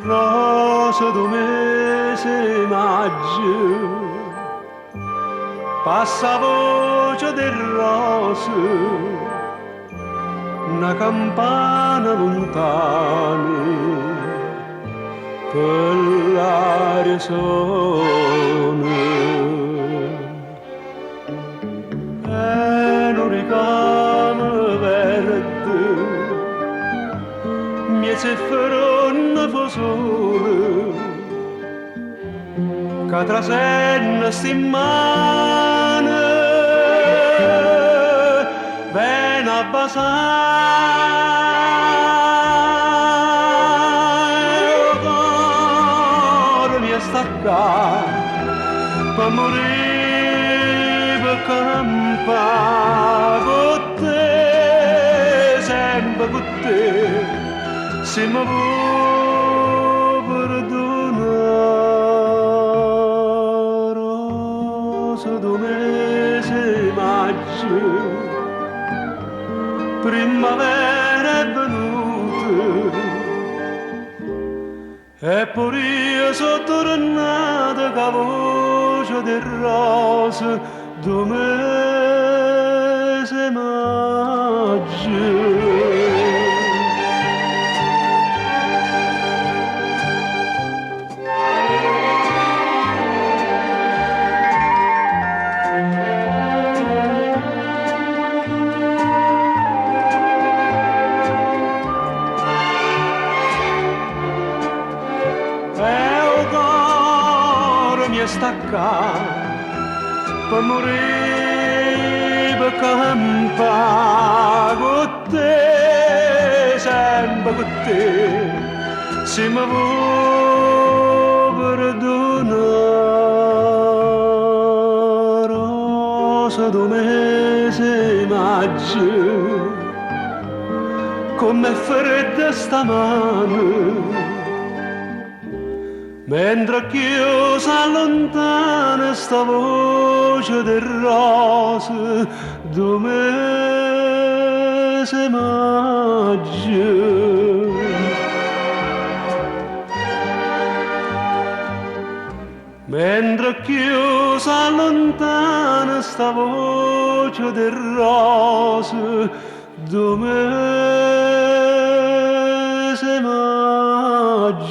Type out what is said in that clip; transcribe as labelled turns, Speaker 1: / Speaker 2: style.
Speaker 1: Rosa do mese maggio, passa voce del rosa, una campana lontana, per l'aria suona. E non ricama verde, mie zefferone fosole, che trasenna stimane, ven a basare, o cuore mi è staccato, per morire per campare con te, sempre con te. Se mi vuoi perdonare, rosa do mese maggio, primavera è venuta, e pure io sono tornata con la voce del rosa do mese maggio. Staccato per morire per campare con te, sempre con te, se mi vuoi perdonare, rosa do mese maggio, come fredda stamane. Mentre io s'allontana sta voce del rosa do mese maggio. Mentre io s'allontana sta voce del rosa do mese maggio.